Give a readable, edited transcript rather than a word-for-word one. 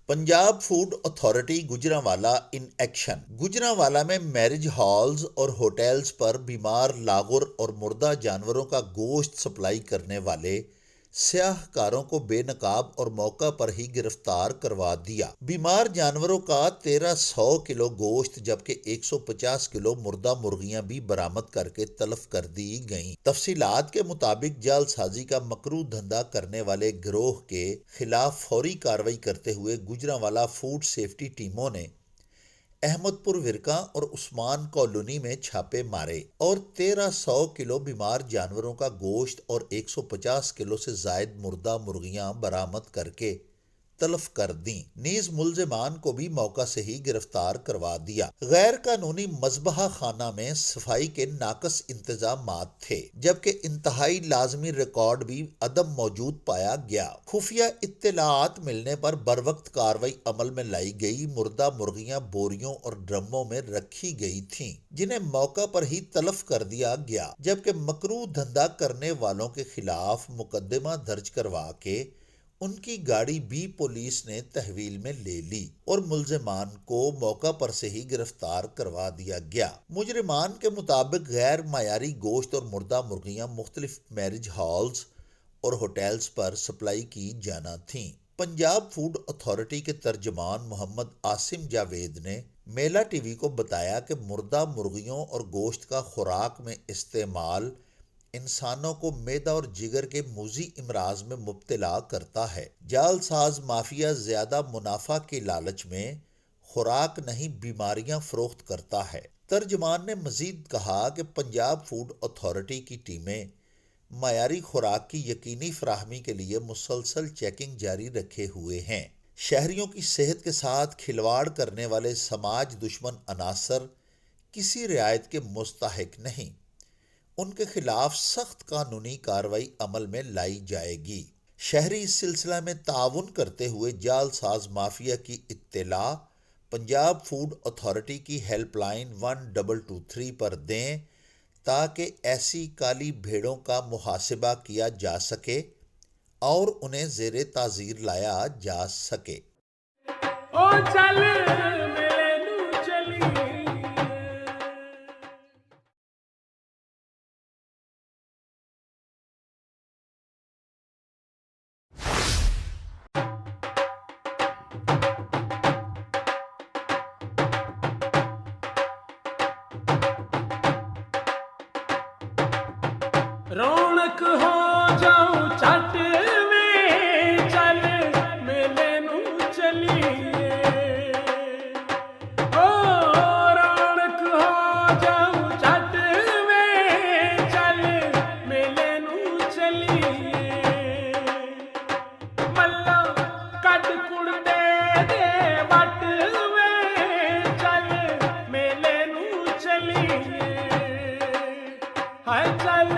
Punjab food authority Gujranwala in action. Gujranwala में marriage halls और hotels पर बीमार, लागुर और मुर्दा जानवरों का गोश्त सप्लाई करने वाले स्याहकारों को बेनकाब और मौका पर ही गिरफ्तार करवा दिया। बीमार जानवरों का 1300 किलो गोश्त जबकि 150 किलो मुर्दा मुर्गियां भी बरामद करके तलब कर दी गईं। तफसीलात के मुताबिक जालसाजी का मकरू धंधा करने वाले गिरोह के खिलाफ फौरी कार्रवाई करते हुए गुजरांवाला फूड सेफ्टी टीमों ने अहमदपुर विरका और उस्मान कॉलोनी में छापे मारे और 1300 किलो बीमार जानवरों का गोश्त और 150 किलो से जायद मुर्दा मुर्गियां बरामद करके तलफ कर दी। नीज मुल्जिमान को भी मौका से ही गिरफ्तार करवा दिया। गैर कानूनी मजबहा खाना में सफाई के नाकस इंतजामात थे, जबकि इंतहाई लाजमी रिकॉर्ड भी अदम मौजूद पाया गया। खुफिया इत्तलात मिलने पर बरवक्त कार्रवाई अमल में लाई गई। मुर्दा मुर्गियां बोरियों और ड्रमों में रखी गई थीं, जिन्हें मौका पर ही तलफ कर दिया गया, जबकि मकरू धंधा करने वालों के खिलाफ मुकदमा दर्ज करवा के उनकी गाड़ी भी पुलिस ने तहवील में ले ली और मुल्जिमान को मौका पर से ही गिरफ्तार करवा दिया गया। मुजरिमान के मुताबिक गैर मायारी गोश्त और मुर्दा मुर्गियां मुख्तलिफ मैरिज हॉल्स और होटल्स पर सप्लाई की जाना थीं। पंजाब फूड अथॉरिटी के तर्जमान मोहम्मद आसिम जावेद ने मेला टीवी को बताया कि मुर्दा मुर्गियों और गोश्त का खुराक में इस्तेमाल इंसानों को मैदा और जिगर के मूजी इमराज में मुब्तला करता है। जालसाज माफिया ज्यादा मुनाफा के लालच में खुराक नहीं बीमारियां फरोख्त करता है। तर्जमान ने मजीद कहा कि पंजाब फूड अथॉरिटी की टीमें मायारी खुराक की यकीनी फराहमी के लिए मुसलसल चेकिंग जारी रखे हुए हैं। शहरियों की सेहत के साथ खिलवाड़ करने वाले समाज दुश्मन अनासर किसी रियायत के मुस्तहिक नहीं। उनके खिलाफ सख्त कानूनी कार्रवाई अमल में लाई जाएगी। शहरी इस सिलसिला में ताउन करते हुए जालसाज माफिया की इत्तला पंजाब फूड अथॉरिटी की हेल्पलाइन 1223 पर दें ताकि ऐसी काली भेड़ों का मुहासिबा किया जा सके और उन्हें ज़ेरे ताज़ीर लाया जा सके। ओ चल रौनक हो जाऊं चट में चल मेले नू चलिए। ओ रौनक हो जाऊं चट में चल मेले नू चलिए। मल्ला कट कुड़ दे बट में चल मेले नू चलिए। हाय चल